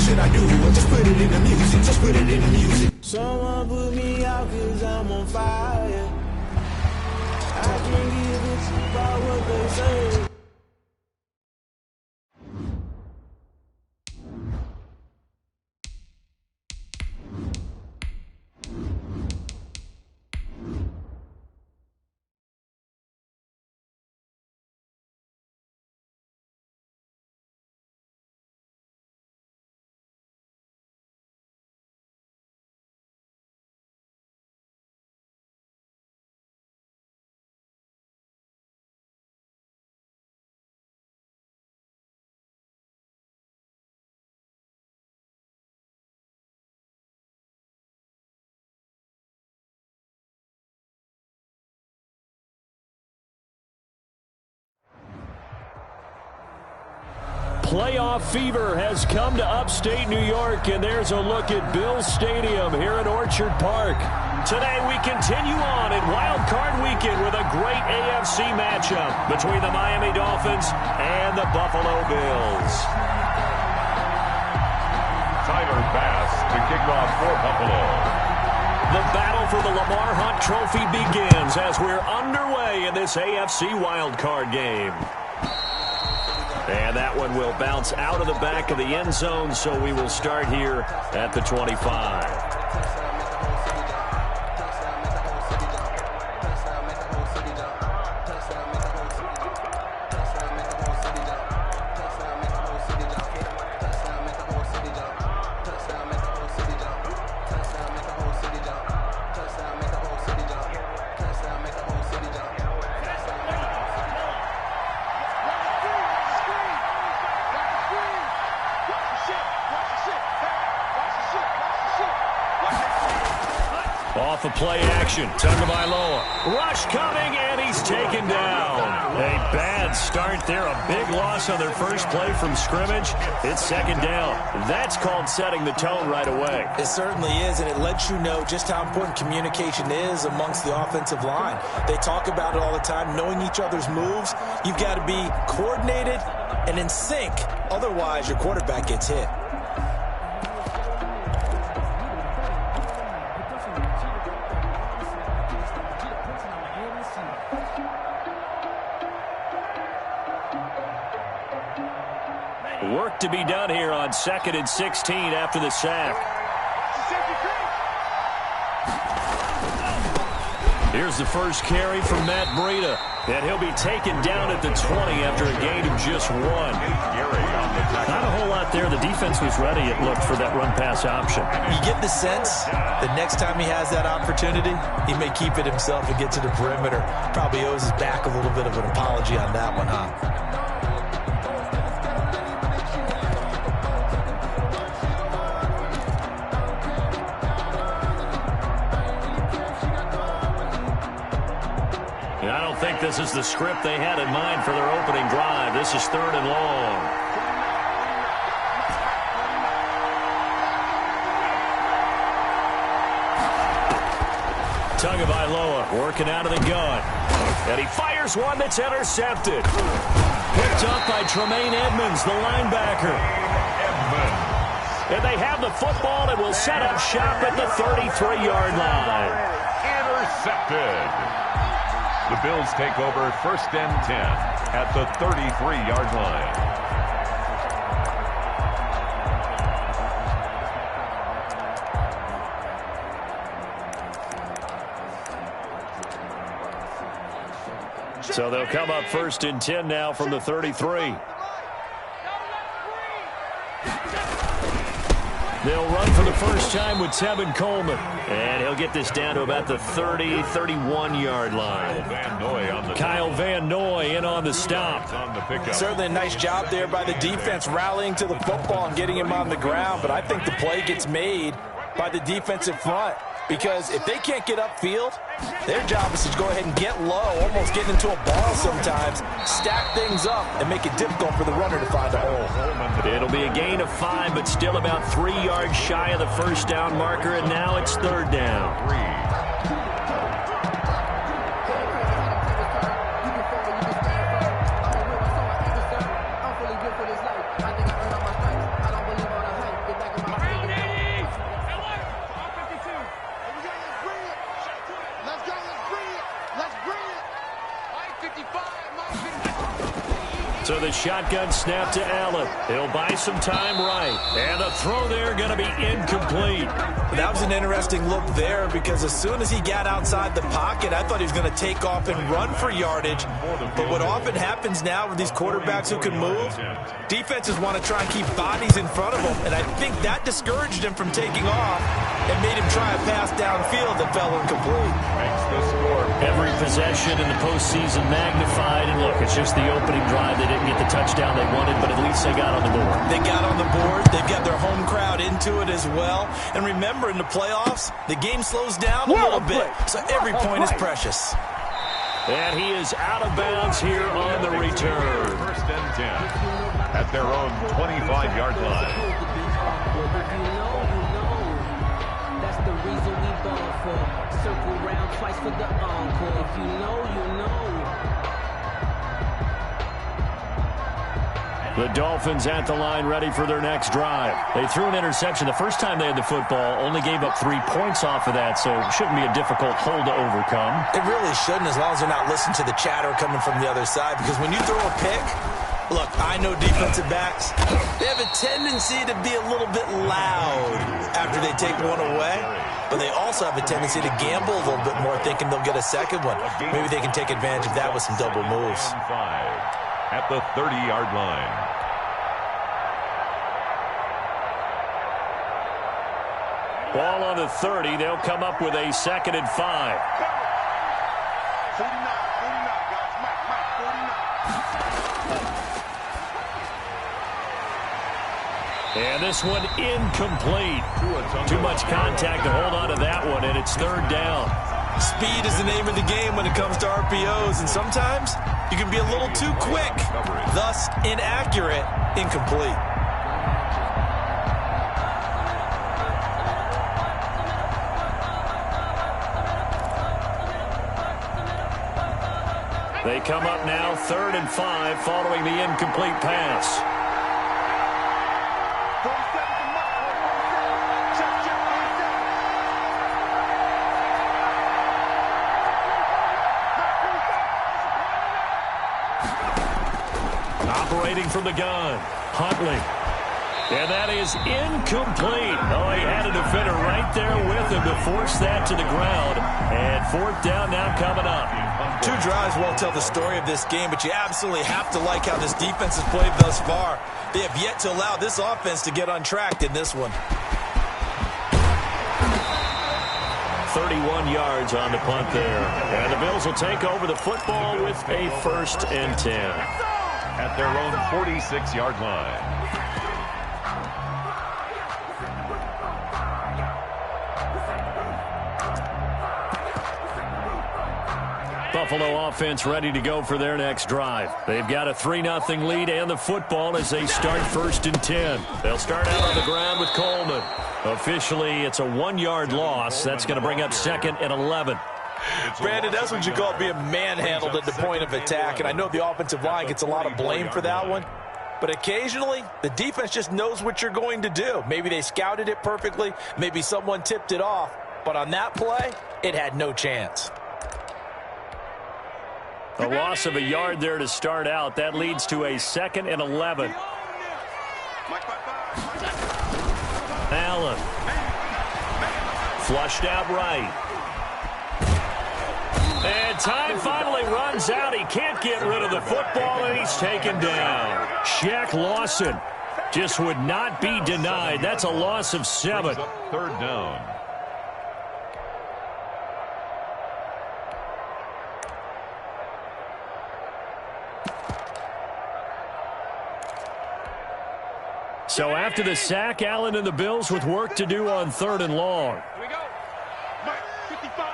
should I do? Well, just put it in the music, just put it in the music. Someone put me out cause I'm on fire. I can't give it about what they say. Playoff fever has come to upstate New York, and there's a look at Bills Stadium here at Orchard Park. Today we continue on in Wild Card Weekend with a great AFC matchup between the Miami Dolphins and the Buffalo Bills. Tyler Bass to kick off for Buffalo. The battle for the Lamar Hunt Trophy begins as we're underway in this AFC Wild Card game. And that one will bounce out of the back of the end zone, so we will start here at the 25. Off of play action, Tagovailoa. Rush coming, and he's taken down. A bad start there, a big loss on their first play from scrimmage. It's second down. That's called setting the tone right away. It certainly is, and it lets you know just how important communication is amongst the offensive line. They talk about it all the time, knowing each other's moves. You've got to be coordinated and in sync. Otherwise, your quarterback gets hit. Work to be done here on 2nd and 16 after the sack. Here's the first carry from Matt Breida, and he'll be taken down at the 20 after a gain of just 1. Not a whole lot there. The defense was ready, it looked, for that run-pass option. You get the sense that next time he has that opportunity, he may keep it himself and get to the perimeter. Probably owes his back a little bit of an apology on that one, huh? I don't think this is the script they had in mind for their opening drive. This is 3rd and long. Tagovailoa working out of the gun. And he fires one that's intercepted. Picked up by Tremaine Edmonds, the linebacker. And they have the football and will set up shop at the 33-yard line. Intercepted. The Bills take over 1st and 10 at the 33-yard line. So they'll come up 1st and 10 now from the 33. They'll run for the first time with Tevin Coleman. And he'll get this down to about the 30, 31-yard line. Kyle Van Noy in on the stop. Certainly a nice job there by the defense rallying to the football and getting him on the ground. But I think the play gets made by the defensive front. Because if they can't get upfield, their job is to go ahead and get low, almost getting into a ball sometimes, stack things up, and make it difficult for the runner to find a hole. It'll be a gain of 5, but still about 3 yards shy of the first down marker, and now it's 3rd down. So the shotgun snap to Allen. He'll buy some time right. And the throw there going to be incomplete. That was an interesting look there because as soon as he got outside the pocket, I thought he was going to take off and run for yardage. But what often happens now with these quarterbacks who can move, defenses want to try and keep bodies in front of them. And I think that discouraged him from taking off and made him try a pass downfield that fell incomplete. Every possession in the postseason magnified. And look, it's just the opening drive. They didn't get the touchdown they wanted, but at least they got on the board. They got on the board. They've got their home crowd into it as well. And remember, in the playoffs, the game slows down a little bit, so every point is precious. And he is out of bounds here on the return. First and 10 at their own 25-yard line. That's the reason we ball for. Circle round twice for the encore. If you know, you know. The Dolphins at the line ready for their next drive. They threw an interception the first time they had the football, only gave up 3 points off of that, so it shouldn't be a difficult hole to overcome. It really shouldn't, as long as they're not listening to the chatter coming from the other side, because when you throw a pick, look, I know defensive backs, they have a tendency to be a little bit loud after they take one away, but they also have a tendency to gamble a little bit more, thinking they'll get a second one. Maybe they can take advantage of that with some double moves. At the 30-yard line. Ball on the 30. They'll come up with a 2nd and 5. 49, guys. Mike, 49. And this one incomplete. Too much contact to hold on to that one, and it's 3rd down. Speed is the name of the game when it comes to RPOs, and sometimes you can be a little too quick, thus inaccurate, incomplete. They come up now 3rd and 5 following the incomplete pass. Operating from the gun, Huntley. And that is incomplete. Oh, he had a defender right there with him to force that to the ground. And 4th down now coming up. 2 drives won't tell the story of this game, but you absolutely have to like how this defense has played thus far. They have yet to allow this offense to get untracked in this one. 31 yards on the punt there. And the Bills will take over the football with a 1st and 10. At their own 46-yard line. Buffalo offense ready to go for their next drive. They've got a 3-0 lead and the football as they start 1st and 10. They'll start out on the ground with Coleman. Officially, it's a 1-yard loss. That's going to bring up 2nd and 11. Brandon, that's what you call being manhandled at the point of attack, and I know the offensive line gets a lot of blame for that one, but occasionally the defense just knows what you're going to do. Maybe they scouted it perfectly, maybe someone tipped it off, but on that play, it had no chance. A loss of a yard there to start out. That leads to a 2nd and 11. Allen. Flushed out right. And time finally runs out. He can't get rid of the football, and he's taken down. Shaq Lawson just would not be denied. That's a loss of 7. 3rd down. So after the sack, Allen and the Bills with work to do on 3rd and long. Here we go. Mike, 55.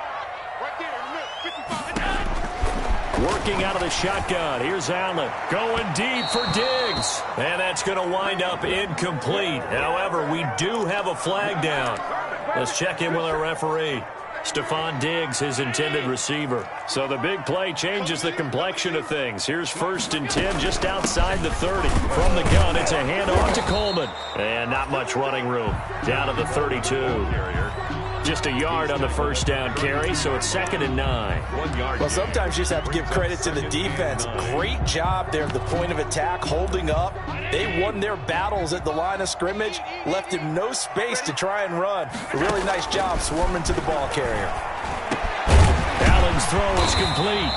Right there. Look, 55. Working out of the shotgun. Here's Allen going deep for Diggs. And that's going to wind up incomplete. However, we do have a flag down. Let's check in with our referee. Stephon Diggs, his intended receiver. So the big play changes the complexion of things. Here's 1st and 10 just outside the 30. From the gun, it's a handoff to Coleman. And not much running room. Down to the 32. Just a yard on the first down carry, so it's 2nd and 9. 1 yard. Well, sometimes you just have to give credit to the defense. Great job there at the point of attack, holding up. They won their battles at the line of scrimmage, left him no space to try and run. A really nice job swarming to the ball carrier. Allen's throw is complete.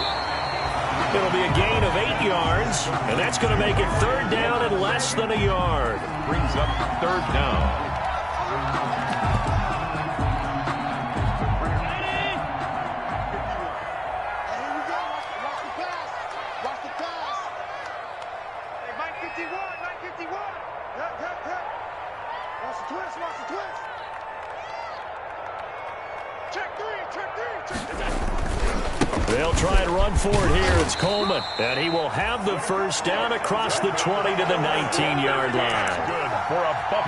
It'll be a gain of 8 yards, and that's going to make it 3rd down and less than a yard. Brings up 3rd down. They'll try and run for it here. It's Coleman, and he will have the first down across the 20 to the 19-yard line.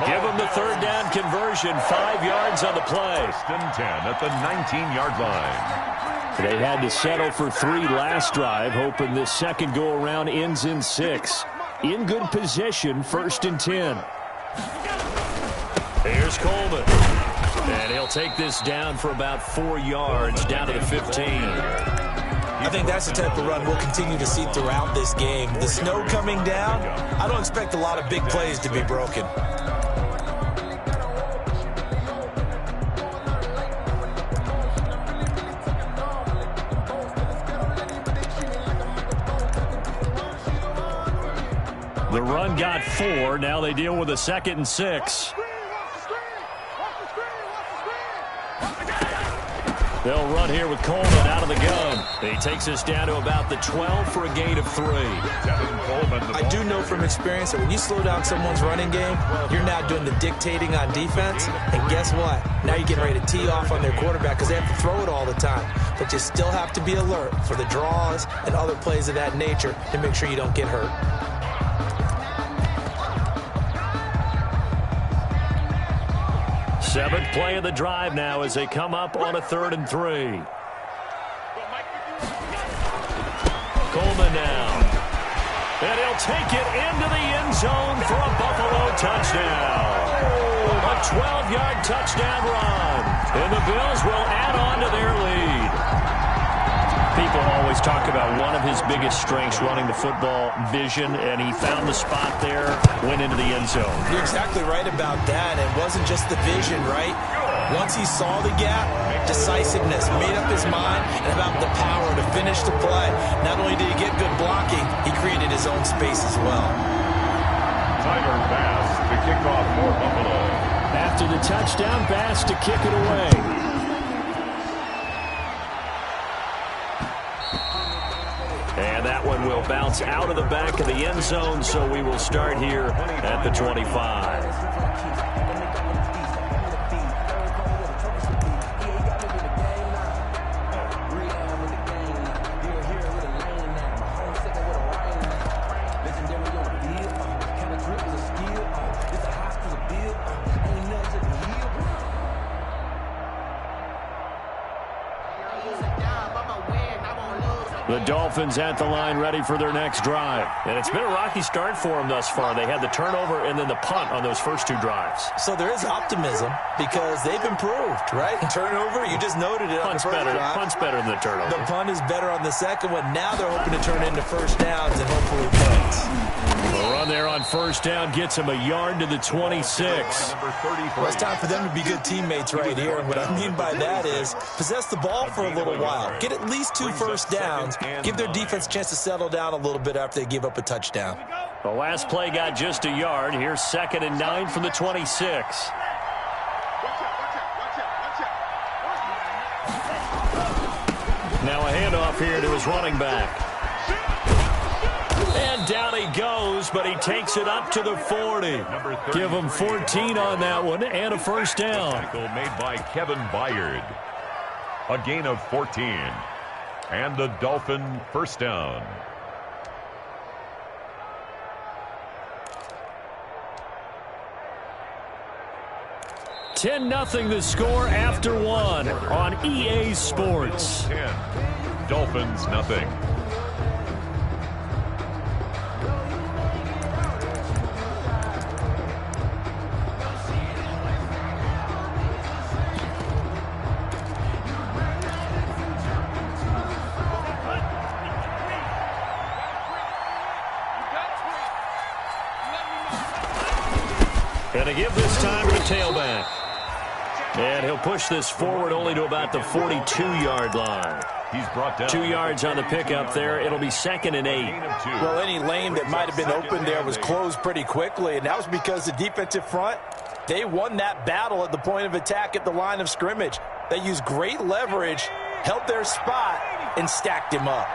Give him the 3rd down conversion, 5 yards on the play. 1st and 10 at the 19-yard line. They had to settle for 3 last drive, hoping this second go-around ends in 6. In good position, 1st and 10. Here's Coleman. And he'll take this down for about 4 yards, down to the 15. I think that's the type of run we'll continue to see throughout this game. The snow coming down, I don't expect a lot of big plays to be broken. The run got 4. Now they deal with a 2nd and 6. They'll run here with Coleman out of the gun. He takes us down to about the 12 for a gain of 3. I do know from experience that when you slow down someone's running game, you're now doing the dictating on defense. And guess what? Now you're getting ready to tee off on their quarterback because they have to throw it all the time. But you still have to be alert for the draws and other plays of that nature to make sure you don't get hurt. Seventh play of the drive now as they come up on a 3rd and 3. Coleman now. And he'll take it into the end zone for a Buffalo touchdown. A 12-yard touchdown run. And the Bills will add on to their lead. People always talk about one of his biggest strengths running the football, vision, and he found the spot there, went into the end zone. You're exactly right about that. It wasn't just the vision, right? Once he saw the gap, decisiveness, made up his mind, and about the power to finish the play. Not only did he get good blocking, he created his own space as well. Tyler Bass to kick off for Buffalo. After the touchdown, Bass to kick it away. And that one will bounce out of the back of the end zone, so we will start here at the 25. The Dolphins at the line ready for their next drive. And it's been a rocky start for them thus far. They had the turnover and then the punt on those first 2 drives. So there is optimism because they've improved, right? Turnover, you just noted it on the first drive. Punt's better than the turnover. The punt is better on the second one. Now they're hoping to turn into first downs and hopefully points. The run there on first down gets him a yard to the 26. Well, it's time for them to be good teammates right here. And what I mean by that is possess the ball for a little while. Get at least 2 first downs. Give their defense a chance to settle down a little bit after they give up a touchdown. The last play got just a yard. Here's 2nd and 9 from the 26. Now a handoff here to his running back. And down he goes, but he takes it up to the 40. Give him 14 on that one and a first down. Tackle made by Kevin Byard. A gain of 14. And the Dolphin first down. (10-0) the score after 1 on EA Sports. 10. Dolphins nothing. And they give this time to the tailback. And he'll push this forward only to about the 42-yard line. He's brought down 2 yards on the pickup there. It'll be 2nd and 8. Well, any lane that might have been open there was closed pretty quickly, and that was because the defensive front, they won that battle at the point of attack at the line of scrimmage. They used great leverage, held their spot, and stacked him up.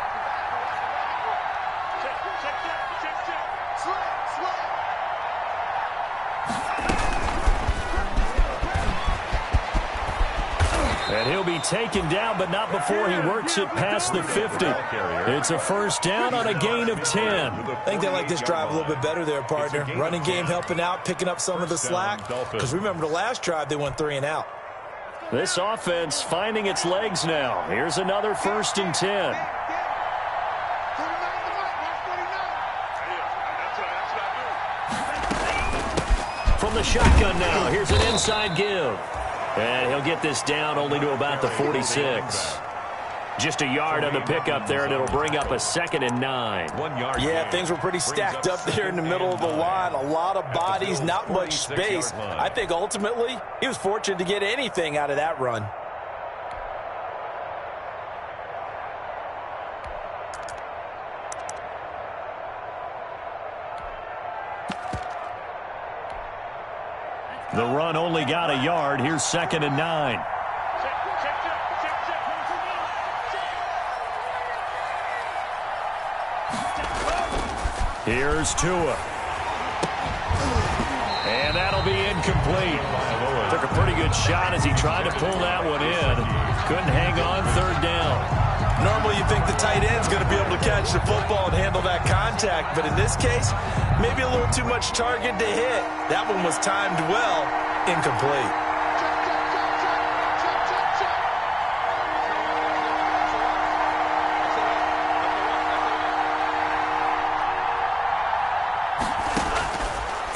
And he'll be taken down, but not before he works it past the 50. It's a first down on a gain of 10. I think they like this drive a little bit better there, partner. Running game helping out, picking up some of the slack. Because remember, the last drive, they went 3 and out. This offense finding its legs now. Here's another 1st and 10. From the shotgun now, here's an inside give. And he'll get this down only to about the 46. Just a yard on the pickup there, and it'll bring up a 2nd and 9. 1 yard. Yeah, things were pretty stacked up there in the middle of the line. A lot of bodies, not much space. I think ultimately he was fortunate to get anything out of that run. The run only got a yard. Here's 2nd and 9. Here's Tua. And that'll be incomplete. Took a pretty good shot as he tried to pull that one in. Couldn't hang on 3rd down. Normally you think the tight end's going to be able to catch the football and handle that contact, but in this case, maybe a little too much target to hit. That one was timed well, incomplete.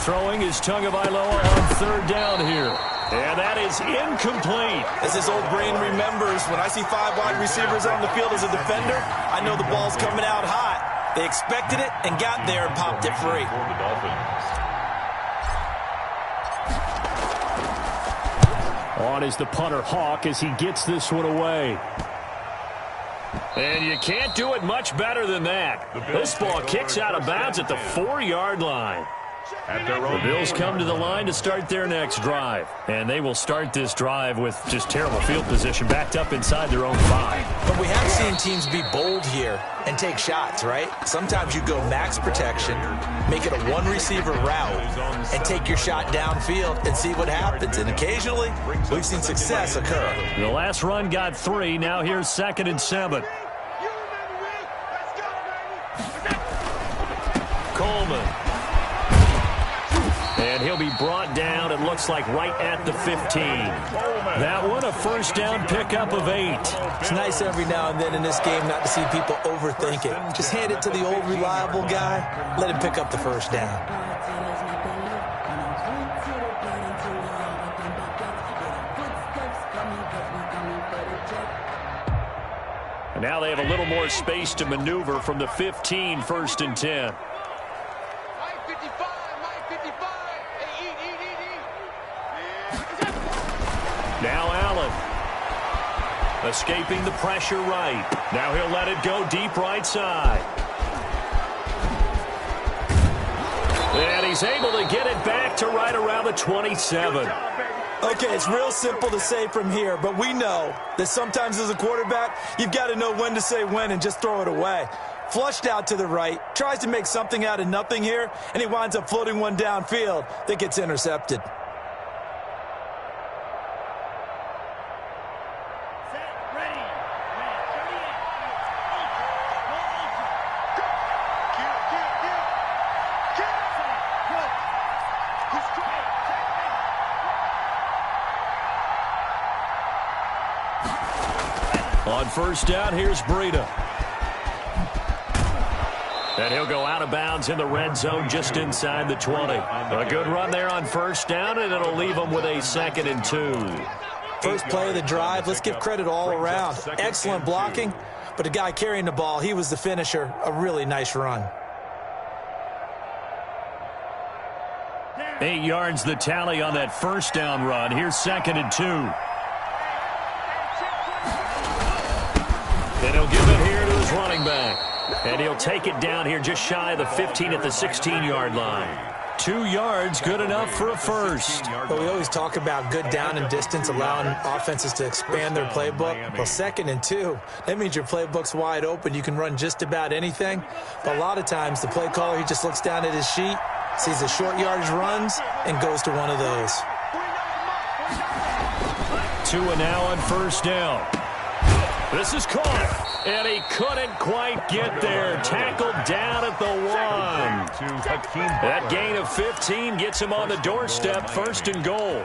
Throwing is Tagovailoa on 3rd down here. And that is incomplete. As his old brain remembers, when I see 5 wide receivers on the field as a defender, I know the ball's coming out hot. They expected it and got there and popped it free. On is the punter Hawk as he gets this one away. And you can't do it much better than that. This ball kicks out of bounds at the 4-yard line. The Bills come to the line to start their next drive. And they will start this drive with just terrible field position, backed up inside their own 5. But we have seen teams be bold here and take shots, right? Sometimes you go max protection, make it a 1-receiver route, and take your shot downfield and see what happens. And occasionally, we've seen success occur. The last run got 3. Now here's 2nd and 7. Coleman. And he'll be brought down, it looks like, right at the 15. That one a first down pickup of 8. It's nice every now and then in this game not to see people overthink it. Just hand it to the old reliable guy, let him pick up the first down. And now they have a little more space to maneuver from the 15, 1st and 10. Now Allen. Escaping the pressure right. Now he'll let it go deep right side. And he's able to get it back to right around the 27. Okay, it's real simple to say from here, but we know that sometimes as a quarterback, you've got to know when to say when and just throw it away. Flushed out to the right, tries to make something out of nothing here, and he winds up floating one downfield that gets intercepted. On first down, here's Breida. And he'll go out of bounds in the red zone just inside the 20. A good run there on first down, and it'll leave them with a 2nd and 2. First play of the drive, let's give credit all around. Excellent blocking, but the guy carrying the ball, he was the finisher. A really nice run. 8 yards the tally on that first down run. Here's 2nd and 2. And he'll give it here to his running back. And he'll take it down here just shy of the 15 at the 16-yard line. 2 yards, good enough for a first. But we always talk about good down and distance, allowing offenses to expand their playbook. Well, 2nd and 2, that means your playbook's wide open. You can run just about anything. But a lot of times, the play caller, he just looks down at his sheet, sees the short yardage runs, and goes to one of those. 2 and now on first down. This is caught. And he couldn't quite get there. Tackled down at the 1. That gain of 15 gets him on the doorstep. 1st and goal.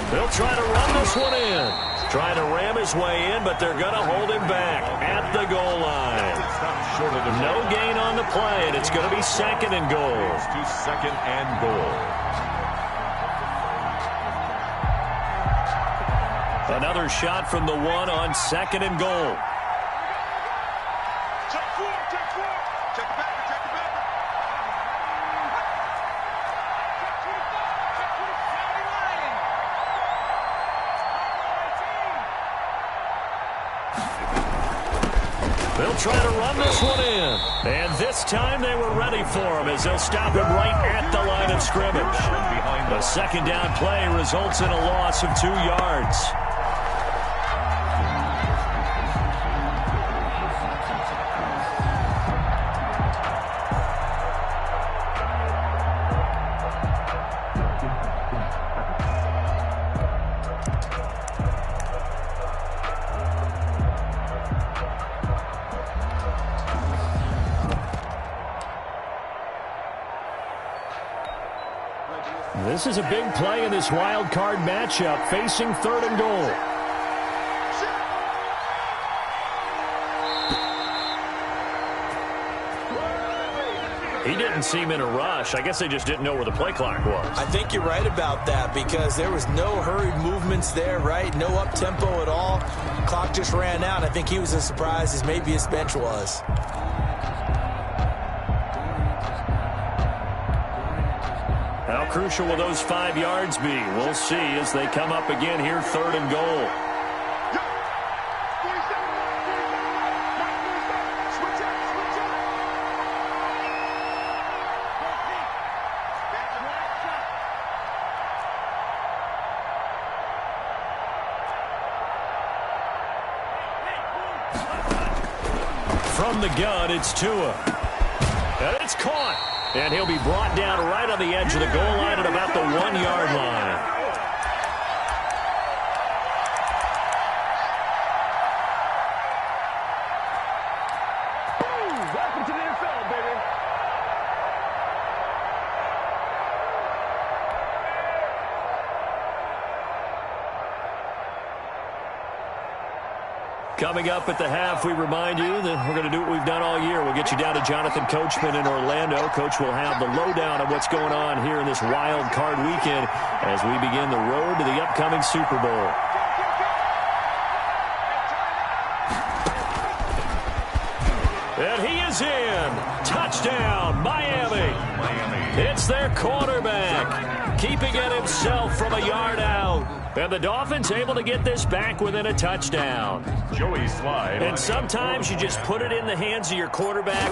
They'll try to run this one in. Trying to ram his way in, but they're going to hold him back at the goal line. No gain on the play, and it's going to be 2nd and goal. To 2nd and goal. Another shot from the 1 on 2nd and goal. Check 4, check 4. Check the backer, check the backer. They'll try to run this one in. And this time they were ready for him as they'll stop him right at the line of scrimmage. The 2nd down play results in a loss of 2 yards. This is a big play in this wild card matchup, facing 3rd and goal. He didn't seem in a rush. I guess they just didn't know where the play clock was. I think you're right about that because there was no hurried movements there, right? No up-tempo at all. Clock just ran out. I think he was as surprised as maybe his bench was. How crucial will those 5 yards be? We'll see as they come up again here, 3rd and goal. From the gun, it's Tua. And it's caught. And he'll be brought down right on the edge of the goal line at about the 1-yard line. Welcome to the NFL, baby. Coming up at the half, we remind you that we're going to do what we've done all year. We'll get you down to Jonathan Coachman in Orlando. Coach will have the lowdown of what's going on here in this wild card weekend as we begin the road to the upcoming Super Bowl. And he is in. Touchdown, Miami. It's their quarterback, keeping it himself from a yard out. And the Dolphins able to get this back within a touchdown. Joey Slide. And sometimes you just put it in the hands of your quarterback,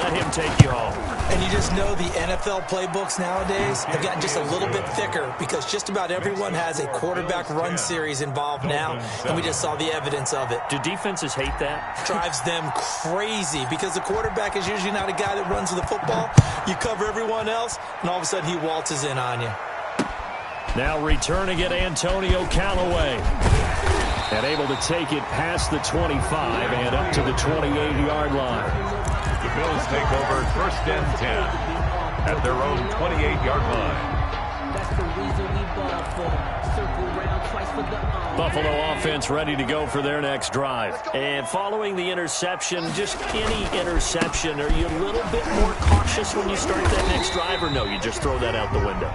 let him take you home. And you just know the NFL playbooks nowadays have gotten just a little bit thicker because just about everyone has a quarterback run series involved now, and we just saw the evidence of it. Do defenses hate that? Drives them crazy because the quarterback is usually not a guy that runs with the football. You cover everyone else, and all of a sudden he waltzes in on you. Now returning it, Antonio Callaway. And able to take it past the 25 and up to the 28-yard line. The Bills take over 1st and 10 at their own 28-yard line. That's the reason we ball for. Circle around twice for the encore. Buffalo offense ready to go for their next drive. And following the interception, just any interception, are you a little bit more cautious when you start that next drive, or no, you just throw that out the window?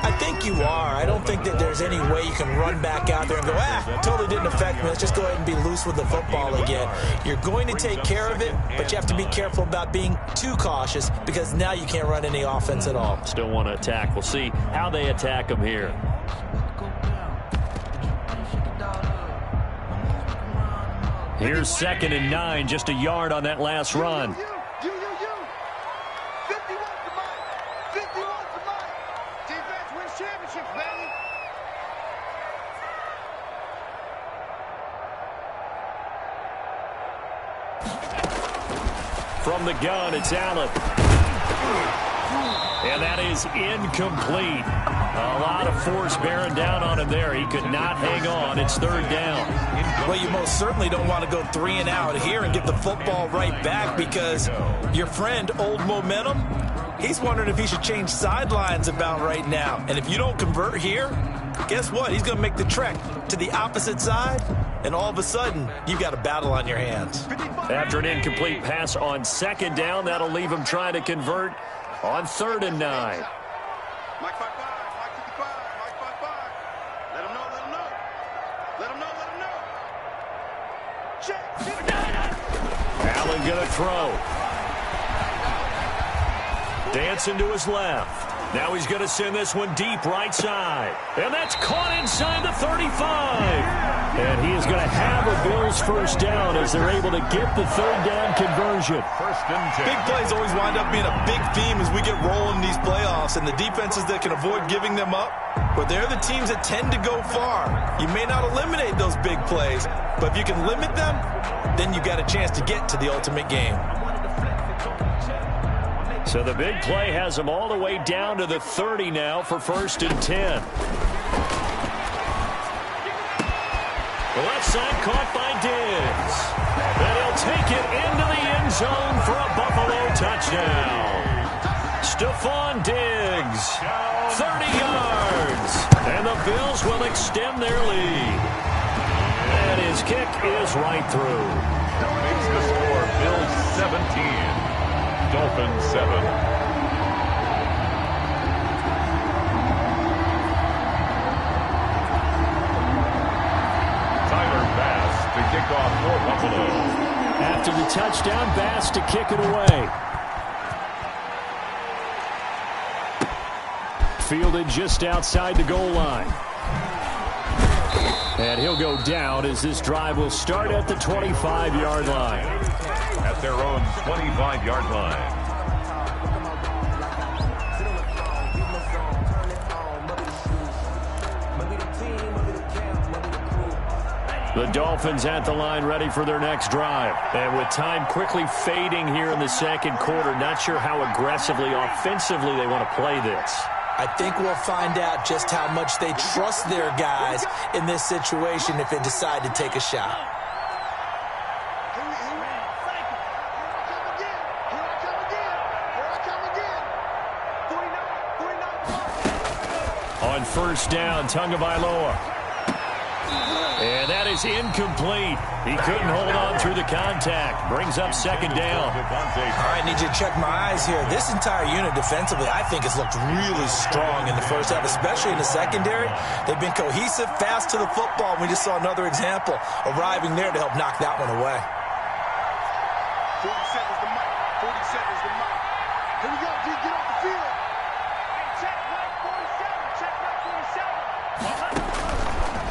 I think you are. I don't think that there's any way you can run back out there and go, totally didn't affect me. Let's just go ahead and be loose with the football again. You're going to take care of it, but you have to be careful about being too cautious because now you can't run any offense at all. Still want to attack. We'll see how they attack them here. Here's 2nd and 9, just a yard on that last run. From the gun, it's Allen. And that is incomplete. A lot of force bearing down on him there. He could not hang on. It's 3rd down. Well, you most certainly don't want to go 3 and out here and get the football right back because your friend, Old Momentum, he's wondering if he should change sidelines about right now. And if you don't convert here, guess what? He's going to make the trek to the opposite side, and all of a sudden, you've got a battle on your hands. After an incomplete pass on 2nd down, that'll leave him trying to convert on 3rd and 9. Mike 5-5, Mike 55, Mike 5-5. Let him know, let him know. Let him know, let him know. Check. Allen gonna throw. Dancing to his left. Now he's going to send this one deep right side. And that's caught inside the 35. And he is going to have a Bills first down as they're able to get the 3rd down conversion. 1st and 10. Big plays always wind up being a big theme as we get rolling in these playoffs. And the defenses that can avoid giving them up, but they're the teams that tend to go far. You may not eliminate those big plays, but if you can limit them, then you got a chance to get to the ultimate game. So the big play has them all the way down to the 30 now for 1st and 10. The left side caught by Diggs. And he'll take it into the end zone for a Buffalo touchdown. Stephon Diggs, 30 yards. And the Bills will extend their lead. And his kick is right through. Makes the score Bills 17. Dolphins 7. Tyler Bass to kick off for Buffalo. After the touchdown, Bass to kick it away. Fielded just outside the goal line. And he'll go down as this drive will start at the 25-yard line. At their own 25-yard line. The Dolphins at the line ready for their next drive. And with time quickly fading here in the 2nd quarter, not sure how aggressively, offensively they want to play this. I think we'll find out just how much they trust their guys in this situation if they decide to take a shot. On 1st down, Tagovailoa. And that is incomplete. He couldn't hold on through the contact. Brings up 2nd down. All right, need you to check my eyes here. This entire unit defensively, I think, has looked really strong in the first half, especially in the secondary. They've been cohesive, fast to the football. We just saw another example arriving there to help knock that one away. 40 seconds to Mike. 40 seconds to Mike. Here we go, D. Get off the field. Check right 47. Check right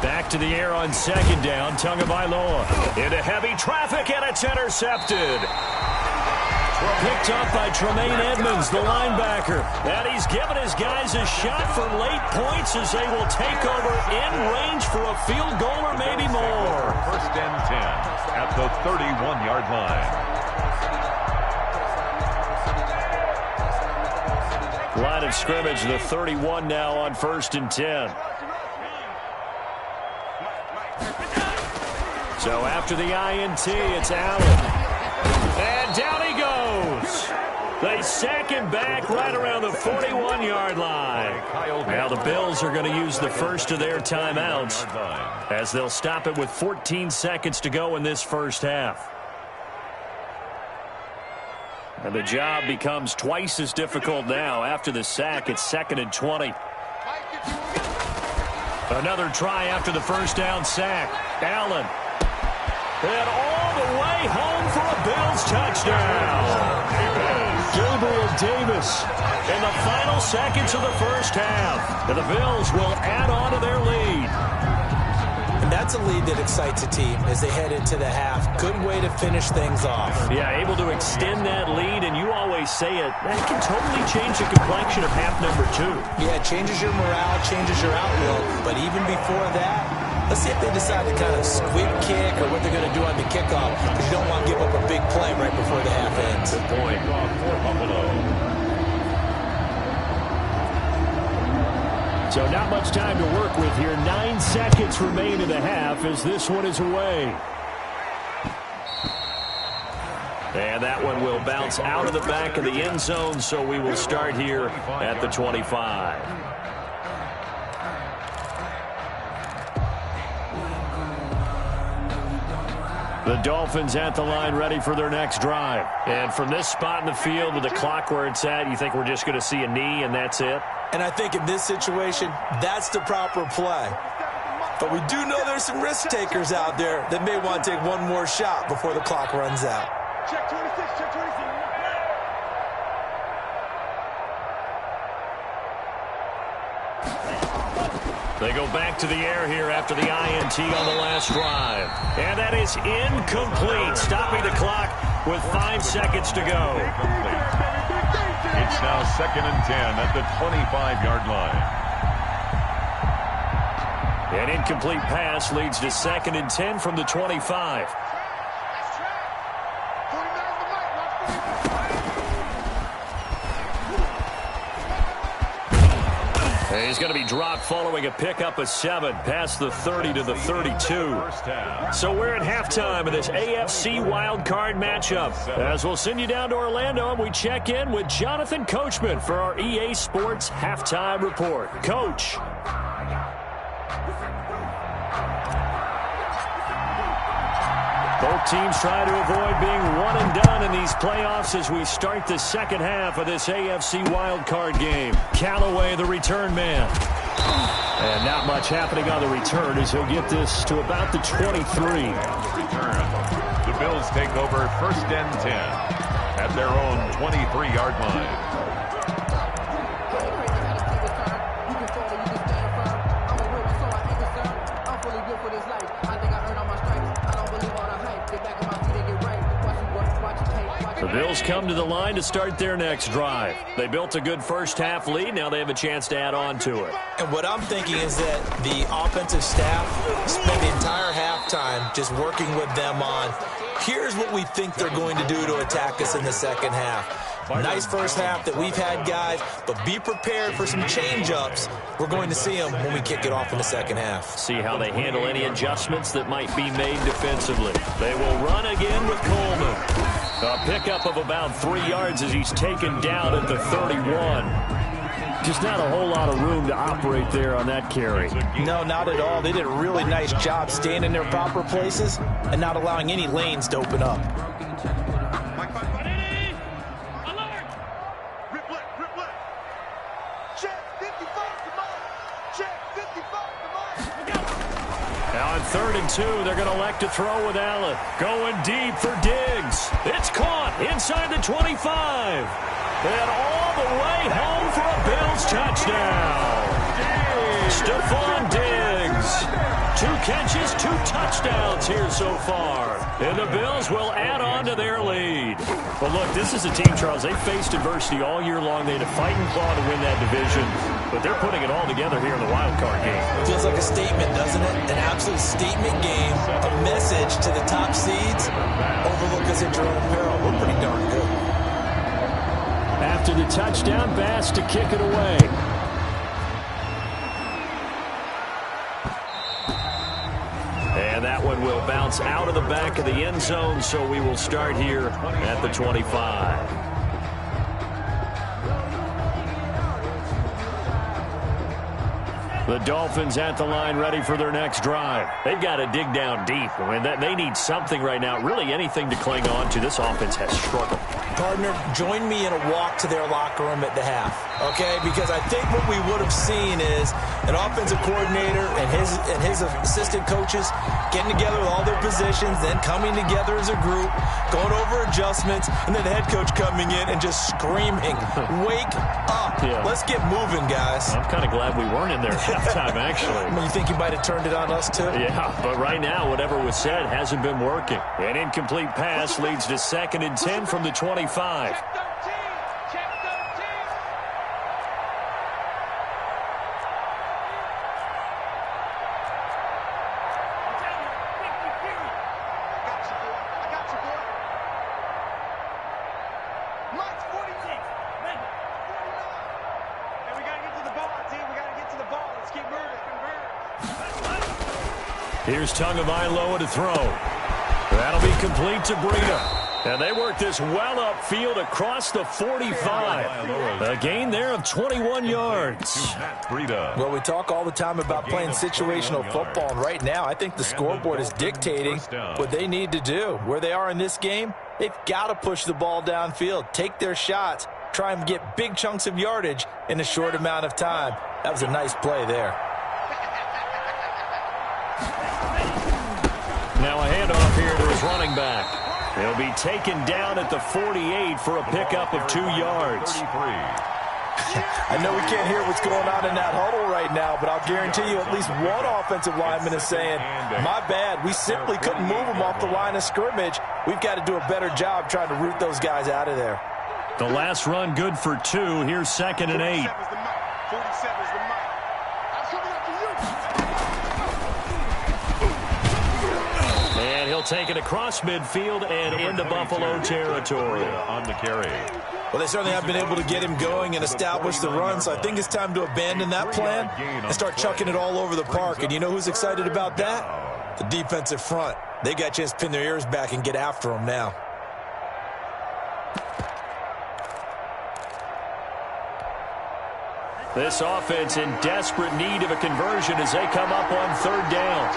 47. Back to the air on 2nd down. Tagovailoa into heavy traffic, and it's intercepted. Picked up by Tremaine Edmonds, the linebacker. And he's given his guys a shot for late points as they will take over in range for a field goal or maybe more. 1st and 10 at the 31-yard line. Line of scrimmage, the 31 now on 1st and 10. So after the INT, it's Allen. And down he goes. They sack him back right around the 41-yard line. Now the Bills are going to use the first of their timeouts as they'll stop it with 14 seconds to go in this first half. And the job becomes twice as difficult now. After the sack, it's 2nd and 20. Another try after the first down sack. Allen. And all the way home for a Bills touchdown. Gabriel Davis in the final seconds of the first half. And the Bills will add on to their lead. And that's a lead that excites a team as they head into the half. Good way to finish things off. Yeah, able to extend that lead, and you always say it, that can totally change the complexion of half number 2. Yeah, it changes your morale, changes your outlook. But even before that, let's see if they decide to kind of squib kick or what they're going to do on the kickoff, because you don't want to give up a big play right before the half ends. Good point. So not much time to work with here. 9 seconds remain in the half as this one is away. And that one will bounce out of the back of the end zone, so we will start here at the 25. The Dolphins at the line ready for their next drive. And from this spot in the field with the clock where it's at, you think we're just going to see a knee and that's it? And I think in this situation, that's the proper play. But we do know there's some risk takers out there that may want to take one more shot before the clock runs out. Check 26, check 26. They go back to the air here after the INT on the last drive. And that is incomplete, stopping the clock with 5 seconds to go. It's now 2nd and 10 at the 25-yard line. An incomplete pass leads to 2nd and 10 from the 25. He's going to be dropped following a pickup of 7 past the 30 to the 32. So we're at halftime of this AFC wildcard matchup. As we'll send you down to Orlando and we check in with Jonathan Coachman for our EA Sports Halftime Report. Coach. Both teams try to avoid being one and done in these playoffs as we start the second half of this AFC wildcard game. Callaway, the return man. And not much happening on the return as he'll get this to about the 23. Return. The Bills take over 1st and 10 at their own 23-yard line. The Bills come to the line to start their next drive. They built a good first half lead. Now they have a chance to add on to it. And what I'm thinking is that the offensive staff spent the entire halftime just working with them on, here's what we think they're going to do to attack us in the second half. Nice first half that we've had, guys, but be prepared for some change-ups. We're going to see them when we kick it off in the second half. See how they handle any adjustments that might be made defensively. They will run again with Coleman. A pickup of about 3 yards as he's taken down at the 31. Just not a whole lot of room to operate there on that carry. No, not at all. They did a really nice job staying in their proper places and not allowing any lanes to open up. Now on 3rd and 2, they're going to elect to throw with Allen. Going deep for Diggs. It's caught inside the 25. And all the way home for a Bills touchdown. Stephon Diggs. 2 catches, 2 touchdowns here so far. And the Bills will add on to their lead. But look, this is a team, Charles, they faced adversity all year long. They had to fight and claw to win that division. But they're putting it all together here in the wild card game. Feels like a statement, doesn't it? An absolute statement game. A message to the top seeds. Overlook us at your own peril. We're pretty darn good. After the touchdown, Bass to kick it away. And that one will bounce out of the back of the end zone, so we will start here at the 25. The Dolphins at the line ready for their next drive. They've got to dig down deep. I mean, they need something right now, really anything to cling on to. This offense has struggled. Partner, join me in a walk to their locker room at the half, okay? Because I think what we would have seen is an offensive coordinator and his assistant coaches getting together with all their positions, then coming together as a group, going over adjustments, and then the head coach coming in and just screaming, "Wake up. Yeah. Let's get moving, guys." I'm kind of glad we weren't in there at halftime, actually. I mean, you think he might have turned it on us, too? Yeah, but right now, whatever was said hasn't been working. An incomplete pass leads to 2nd and 10 from the 25. Here's Tagovailoa to throw. That'll be complete to Breida. And they work this well upfield across the 45. A gain there of 21 yards. Well, we talk all the time about playing situational football, and right now I think the scoreboard is dictating what they need to do. Where they are in this game, they've got to push the ball downfield, take their shots, try and get big chunks of yardage in a short amount of time. That was a nice play there. Now a handoff here to his running back. He'll be taken down at the 48 for a pickup of 2 yards. I know we can't hear what's going on in that huddle right now, but I'll guarantee you at least one offensive lineman is saying, "My bad, we simply couldn't move them off the line of scrimmage. We've got to do a better job trying to root those guys out of there." The last run good for 2. Here's 2nd and 8. 47 is the mic. I'm coming up to you. And he'll take it across midfield and into Buffalo territory. On the carry. Well, they certainly have been able to get him going and establish the run, so I think it's time to abandon that plan and start chucking it all over the park. And you know who's excited about that? The defensive front. They got a chance to pin their ears back and get after him now. This offense in desperate need of a conversion as they come up on 3rd down.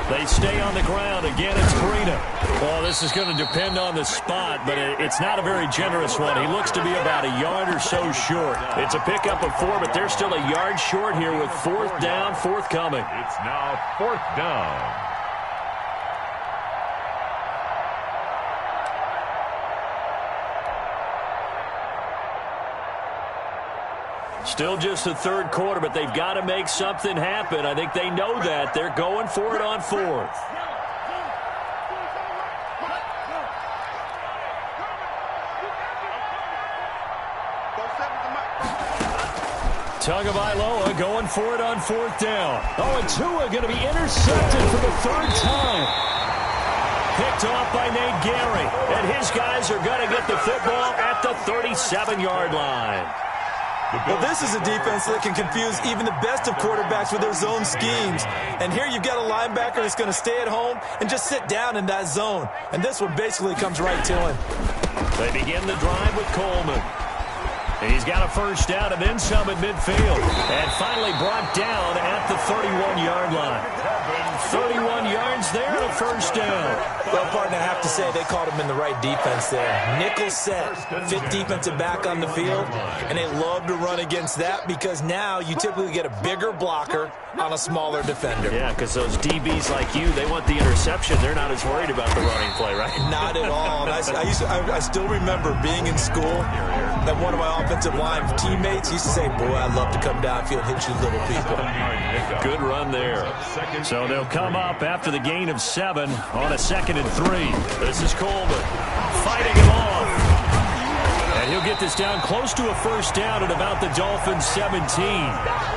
They stay on the ground. Again, it's Breida. Well, this is going to depend on the spot, but it's not a very generous one. He looks to be about a yard or so short. It's a pickup of 4, but they're still a yard short here with 4th down, forthcoming. It's now 4th down. Still just the 3rd quarter, but they've got to make something happen. I think they know that. They're going for it on 4th. Tagovailoa going for it on 4th down. Oh, and Tua going to be intercepted for the 3rd time. Picked off by Nate Gary. And his guys are going to get the football at the 37-yard line. Well, this is a defense that can confuse even the best of quarterbacks with their zone schemes. And here you've got a linebacker that's going to stay at home and just sit down in that zone. And this one basically comes right to him. They begin the drive with Coleman. And he's got a 1st down and then some at midfield. And finally brought down at the 31-yard line. 31 yards there and a 1st down. Well, partner, I have to say they called him in the right defense there. Nickel set, fit defensive back on the field, and they love to run against that because now you typically get a bigger blocker on a smaller defender. Yeah, because those DBs like you, they want the interception. They're not as worried about the running play, right? Not at all. And I still remember being in school that one of my offensive line teammates used to say, "Boy, I'd love to come downfield and hit you little people." Good run there. So they'll come up after the gain of 7 on a 2nd and 3. This is Coleman fighting him off. And he'll get this down close to a 1st down at about the Dolphins' 17.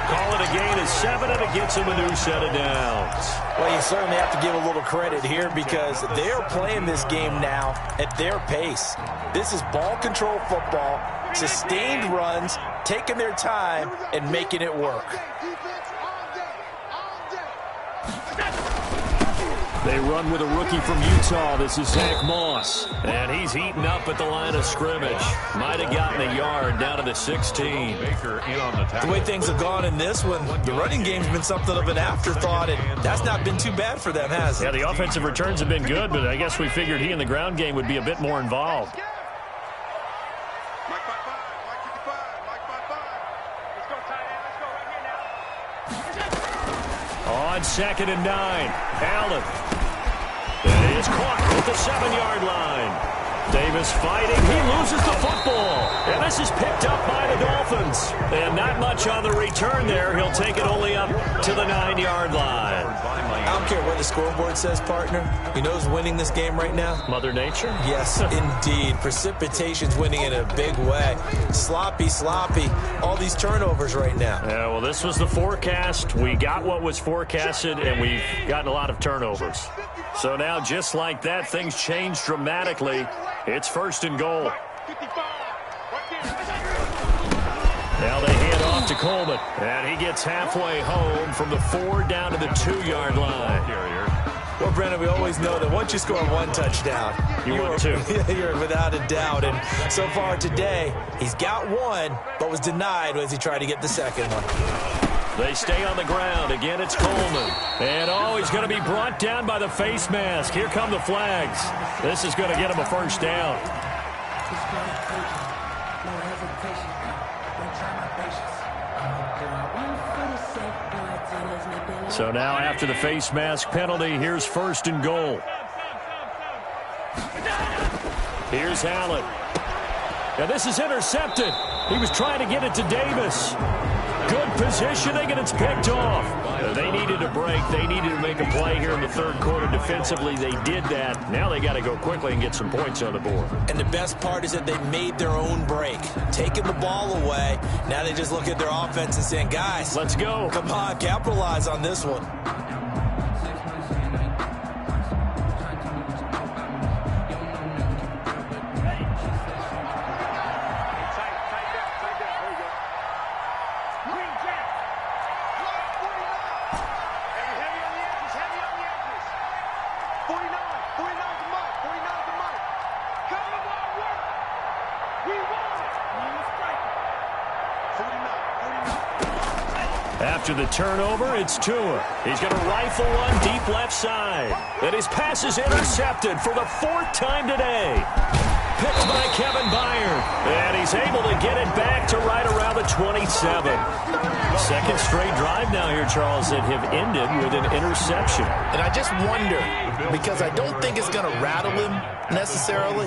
Call it a gain of 7, and it gets him a new set of downs. Well, you certainly have to give a little credit here because they're playing this game now at their pace. This is ball control football, sustained runs, taking their time, and making it work. They run with a rookie from Utah. This is Zach Moss. And he's heating up at the line of scrimmage. Might have gotten a yard down to the 16. Baker in on the tackle. The way things have gone in this one, the running game's been something of an afterthought, and that's not been too bad for them, has it? Yeah, the offensive returns have been good, but I guess we figured he in the ground game would be a bit more involved. Mike 5-5, Mike 55, Mike 5-5. Let's go, tight end. Let's go right here now. On 2nd and 9, Allen. And he is caught at the 7-yard line. Davis fighting. He loses the football. And this is picked up by the Dolphins. And not much on the return there. He'll take it only up to the 9-yard line. I don't care what the scoreboard says, partner. You know who's winning this game right now? Mother Nature? Yes, indeed. Precipitation's winning in a big way. Sloppy. All these turnovers right now. Yeah, well, this was the forecast. We got what was forecasted, and we've gotten a lot of turnovers. So now, just like that, things change dramatically. It's 1st and goal. 55, right there. Now they hand off to Coleman. And he gets halfway home from the 4 down to the 2-yard line. Well, Brandon, we always know that once you score 1 touchdown, want 2. You're without a doubt. And so far today, he's got 1, but was denied as he tried to get the 2nd one. They stay on the ground. Again, it's Coleman. And, he's going to be brought down by the face mask. Here come the flags. This is going to get him a 1st down. So now after the face mask penalty, here's 1st and goal. Here's Allen. And this is intercepted. He was trying to get it to Davis. Good positioning, and it's picked off. They needed a break. They needed to make a play here in the 3rd quarter. Defensively, they did that. Now they got to go quickly and get some points on the board. And the best part is that they made their own break, taking the ball away. Now they just look at their offense and saying, guys, let's go. Come on, capitalize on this one. After the turnover, it's Tua. He's going to rifle one deep left side. And his pass is intercepted for the 4th time today. Picked by Kevin Byard. And he's able to get it back to right around the 27. 2nd straight drive now here, Charles, that have ended with an interception. And I just wonder, because I don't think it's going to rattle him necessarily,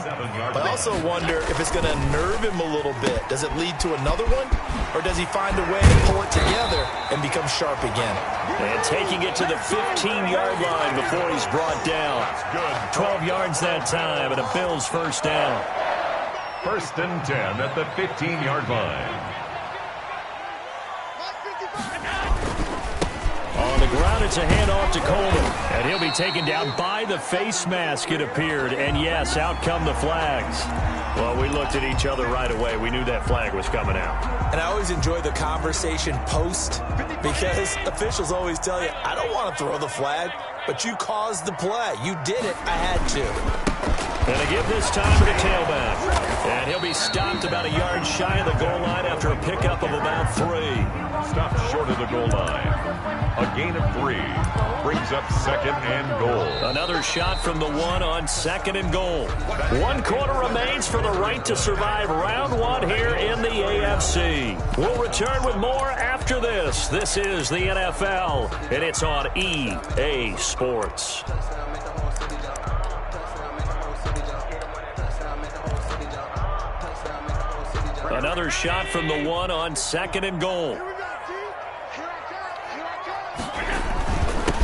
but I also wonder if it's going to nerve him a little bit. Does it lead to another one? Or does he find a way to pull it together and become sharp again? And taking it to the 15-yard line before he's brought down. 12 yards that time, and a Bills 1st down. 1st and 10 at the 15-yard line. On the ground, it's a handoff to Coleman. And he'll be taken down by the face mask, it appeared. And, yes, out come the flags. Well, we looked at each other right away. We knew that flag was coming out. And I always enjoy the conversation post because officials always tell you, I don't want to throw the flag, but you caused the play. You did it. I had to. And they give this time to the tailback. And he'll be stopped about a yard shy of the goal line after a pickup of about 3. Stopped short of the goal line. A gain of 3. Brings up 2nd and goal. Another shot from the 1 on 2nd and goal. 1 quarter remains for the right to survive round 1 here in the AFC. We'll return with more after this. This is the NFL, and it's on EA Sports. Another shot from the 1 on 2nd and goal.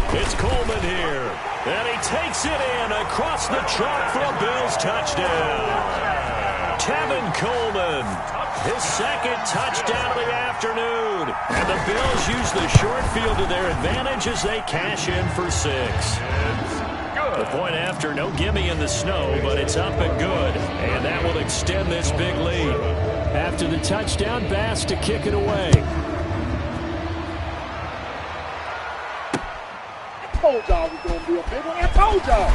It's Coleman here. And he takes it in across the chalk for a Bills touchdown. Tevin Coleman, his 2nd touchdown of the afternoon. And the Bills use the short field to their advantage as they cash in for 6. The point after, no gimme in the snow, but it's up and good. And that will extend this big lead. After the touchdown, Bass to kick it away. told y'all it was going to be a big one. I told y'all.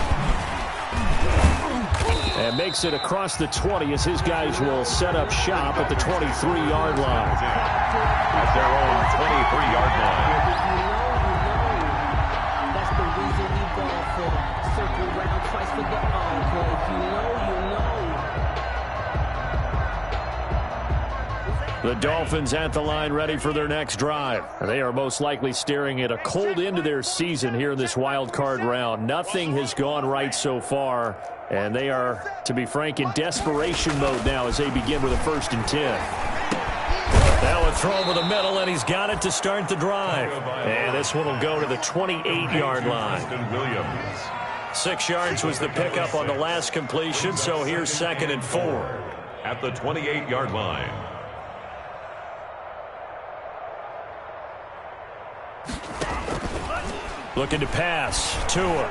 And makes it across the 20 as his guys will set up shop at the 23-yard line. At their own 23-yard line. That's the reason we ball for. Circle round twice for the encore. If you know, you know. The Dolphins at the line ready for their next drive. They are most likely staring at a cold end to their season here in this wild card round. Nothing has gone right so far, and they are, to be frank, in desperation mode now as they begin with a 1st and 10. Now a throw over the middle, and he's got it to start the drive. And this one will go to the 28-yard line. 6 yards was the pickup on the last completion, so here's 2nd and 4. At the 28-yard line. Looking to pass. Tua.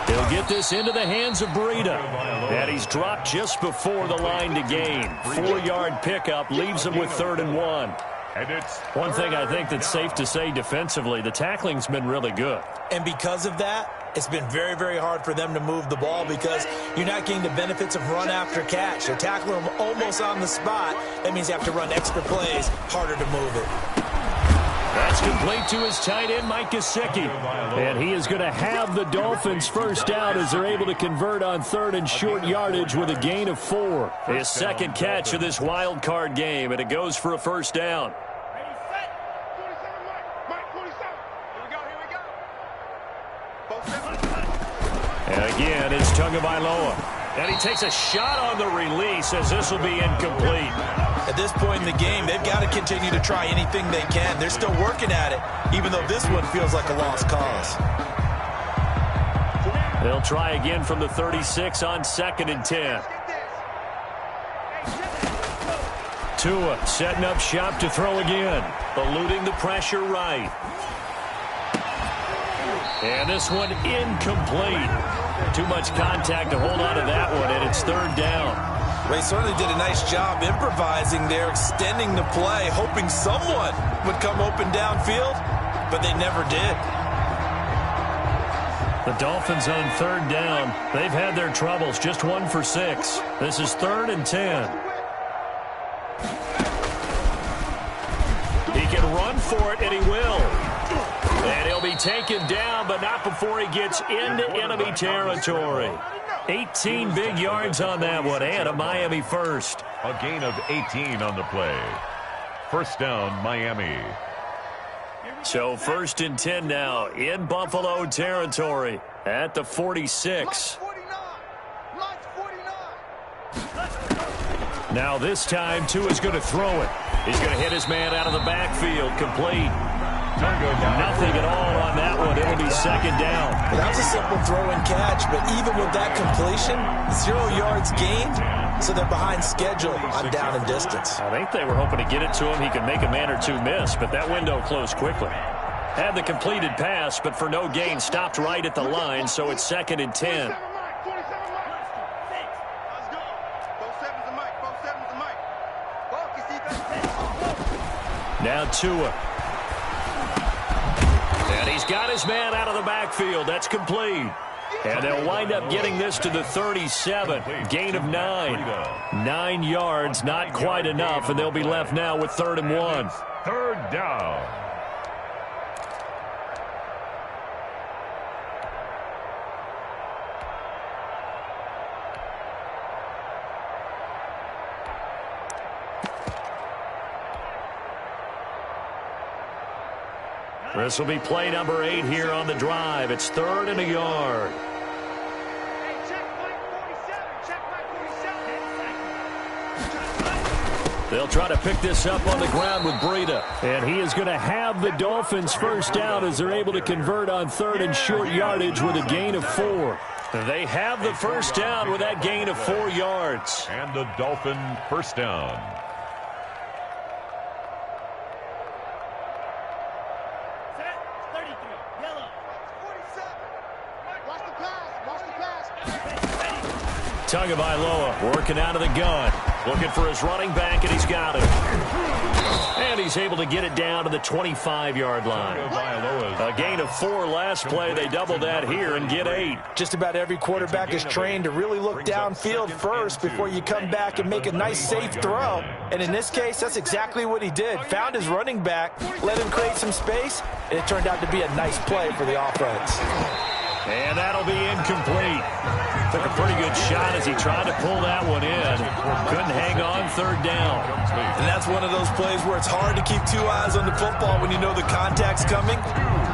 He'll get this into the hands of Breida. And he's dropped just before the line to gain. 4-yard pickup leaves him with 3rd and 1. One thing I think that's safe to say defensively, the tackling's been really good. And because of that, it's been very, very hard for them to move the ball because you're not getting the benefits of run after catch. They're tackling them almost on the spot. That means you have to run extra plays, harder to move it. That's complete to his tight end, Mike Gesicki. And he is going to have the Dolphins first down as they're able to convert on 3rd and short yardage with a gain of 4. His 2nd catch of this wild card game, and it goes for a 1st down. And again, it's Tagovailoa. And he takes a shot on the release as this will be incomplete. At this point in the game, they've got to continue to try anything they can. They're still working at it, even though this one feels like a lost cause. They'll try again from the 36 on 2nd and 10. Tua setting up shop to throw again. Eluding the pressure right. And this one incomplete. Too much contact to hold on to that one, and it's 3rd down. They certainly did a nice job improvising there, extending the play, hoping someone would come open downfield, but they never did. The Dolphins on 3rd down. They've had their troubles, just 1 for 6. This is 3rd and 10. He can run for it, and he will. And he'll be taken down, but not before he gets into enemy territory. 18 big yards on that one, and a Miami first. A gain of 18 on the play. 1st down, Miami. So 1st and 10 now in Buffalo territory at the 46. Now this time, Tua's going to throw it. He's going to hit his man out of the backfield, complete. Nothing at all on that one. It'll be 2nd down. That was a simple throw and catch, but even with that completion, 0 yards gained, so they're behind schedule on down and distance. I think they were hoping to get it to him. He could make a man or two miss, but that window closed quickly. Had the completed pass, but for no gain, stopped right at the line, so it's 2nd and 10. Now Tua. And he's got his man out of the backfield. That's complete. And they'll wind up getting this to the 37. Gain of 9. 9 yards, not quite enough, and they'll be left now with 3rd and 1. 3rd down. This will be play number 8 here on the drive. It's 3rd and a yard. They'll try to pick this up on the ground with Breida. And he is going to have the Dolphins first down as they're able to convert on 3rd and short yardage with a gain of 4. They have the first down with that gain of 4 yards. And the Dolphin first down. Tagovailoa working out of the gun. Looking for his running back, and he's got it. And he's able to get it down to the 25-yard line. A gain of 4 last play. They double that here and get 8. Just about every quarterback is trained to really look downfield first before you come back and make a nice, safe throw. And in this case, that's exactly what he did. Found his running back, let him create some space, and it turned out to be a nice play for the offense. And that'll be incomplete. Took a pretty good shot as he tried to pull that one in. Couldn't hang on 3rd down. And that's one of those plays where it's hard to keep 2 eyes on the football when you know the contact's coming,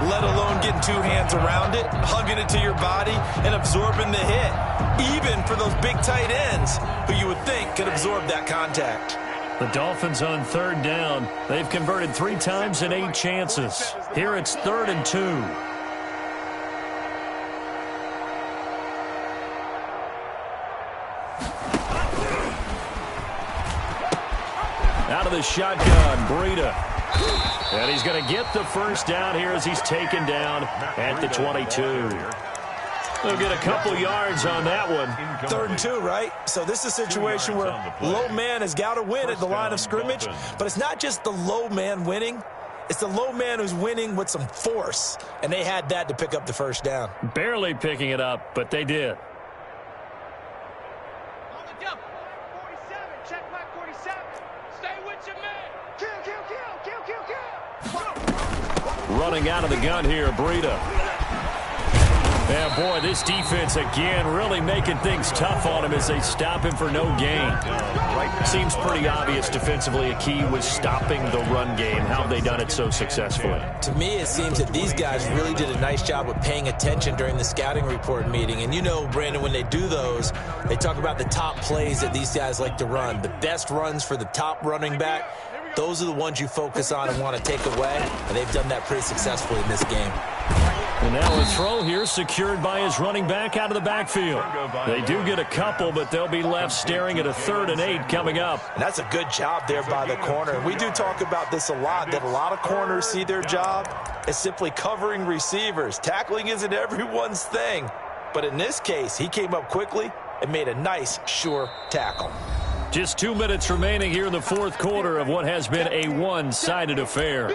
let alone getting 2 hands around it, hugging it to your body, and absorbing the hit. Even for those big tight ends who you would think could absorb that contact. The Dolphins on 3rd down. They've converted 3 times in 8 chances. Here it's 3rd and 2. Out of the shotgun, Breida. And he's going to get the first down here as he's taken down at the 22. They'll get a couple yards on that one. 3rd and 2, right? So this is a situation where low man has got to win at the line of scrimmage. But it's not just the low man winning. It's the low man who's winning with some force. And they had that to pick up the first down. Barely picking it up, but they did. Running out of the gun here, Breida. And boy, this defense again really making things tough on him as they stop him for no gain. Seems pretty obvious defensively a key was stopping the run game. How have they done it so successfully? To me, it seems that these guys really did a nice job of paying attention during the scouting report meeting. And you know, Brandon, when they do those, they talk about the top plays that these guys like to run. The best runs for the top running back. Those are the ones you focus on and want to take away, and they've done that pretty successfully in this game. And now a throw here secured by his running back out of the backfield. They do get a couple, but they'll be left staring at a 3rd and 8 coming up. And that's a good job there by the corner. We do talk about this a lot, that a lot of corners see their job as simply covering receivers. Tackling isn't everyone's thing. But in this case, he came up quickly and made a nice, sure tackle. Just 2 minutes remaining here in the 4th quarter of what has been a one-sided affair.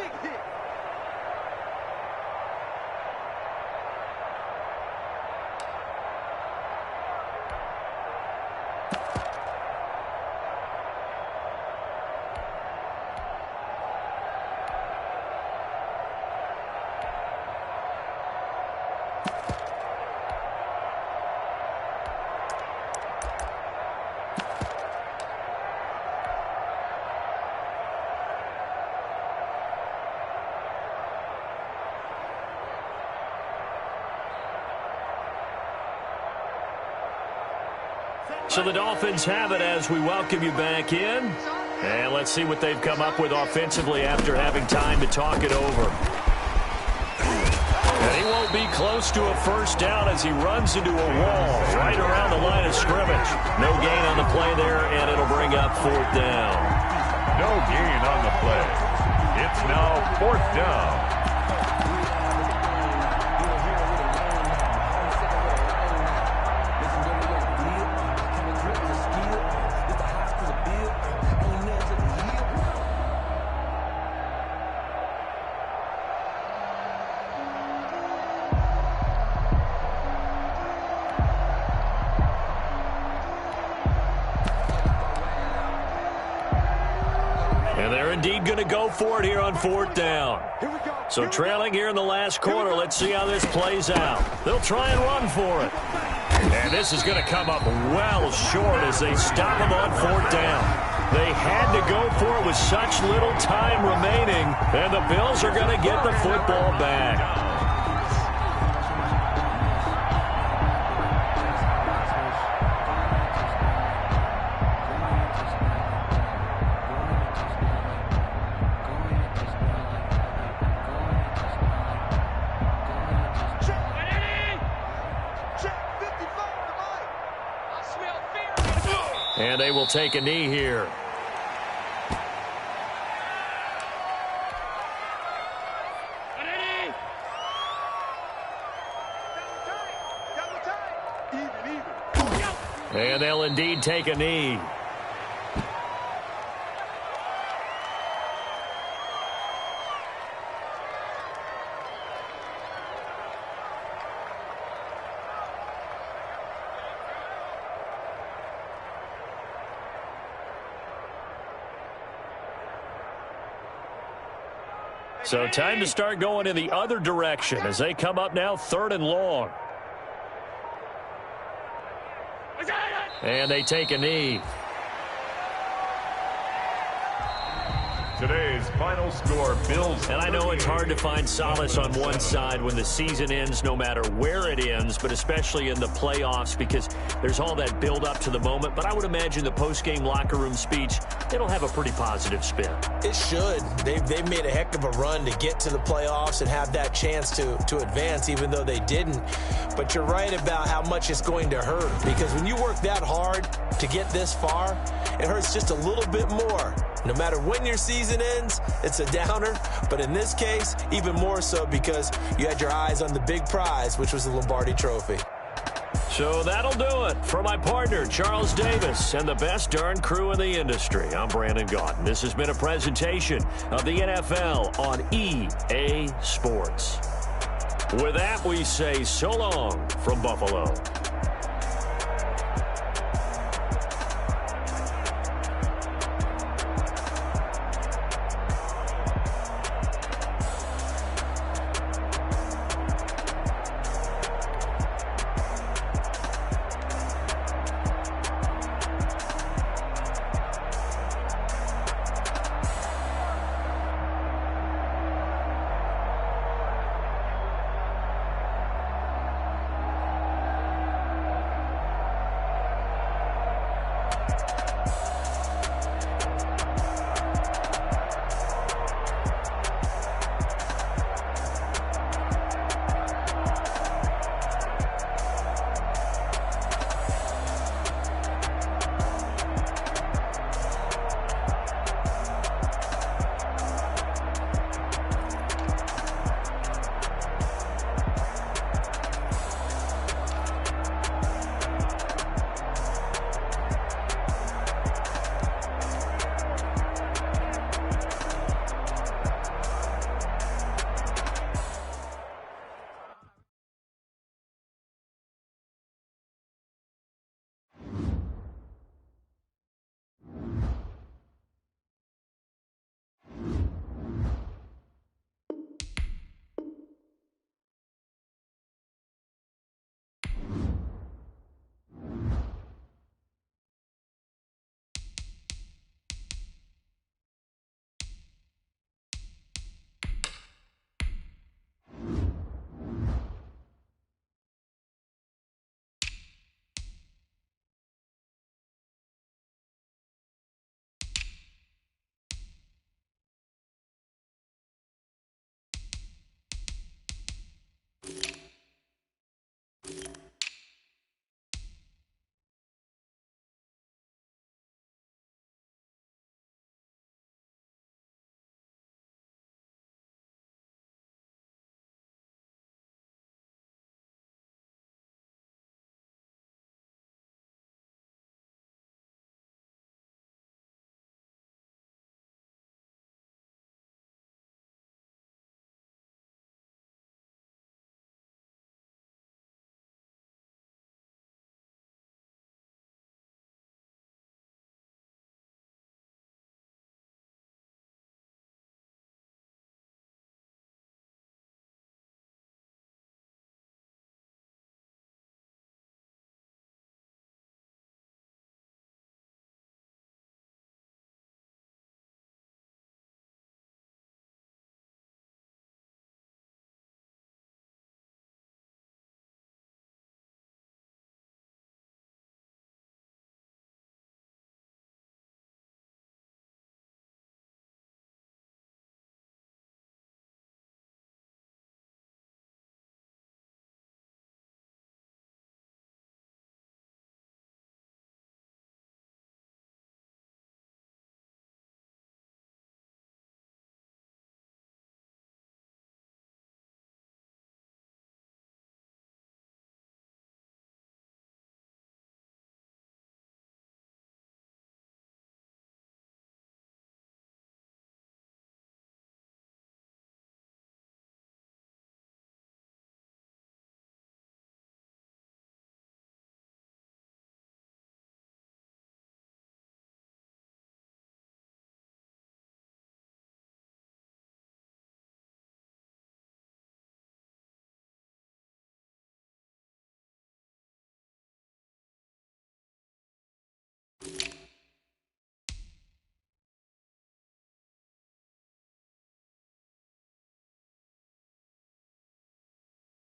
So the Dolphins have it as we welcome you back in. And let's see what they've come up with offensively after having time to talk it over. And he won't be close to a first down as he runs into a wall right around the line of scrimmage. No gain on the play there, and it'll bring up 4th down. No gain on the play. It's now 4th down. And they're indeed going to go for it here on 4th down. So trailing here in the last quarter, let's see how this plays out. They'll try and run for it. And this is going to come up well short as they stop him on 4th down. They had to go for it with such little time remaining, and the Bills are going to get the football back. And they will take a knee here. And they'll indeed take a knee. So time to start going in the other direction as they come up now 3rd and long. And they take a knee. Today's final score, Bills. And I know it's hard to find solace on one side when the season ends, no matter where it ends, but especially in the playoffs because there's all that build up to the moment. But I would imagine the post-game locker room speech, it'll have a pretty positive spin. It should. They've made a heck of a run to get to the playoffs and have that chance to advance, even though they didn't. But you're right about how much it's going to hurt because when you work that hard to get this far, it hurts just a little bit more. No matter when your season ends, it's a downer. But in this case, even more so because you had your eyes on the big prize, which was the Lombardi Trophy. So that'll do it for my partner, Charles Davis, and the best darn crew in the industry. I'm Brandon Gaudin. This has been a presentation of the NFL on EA Sports. With that, we say so long from Buffalo.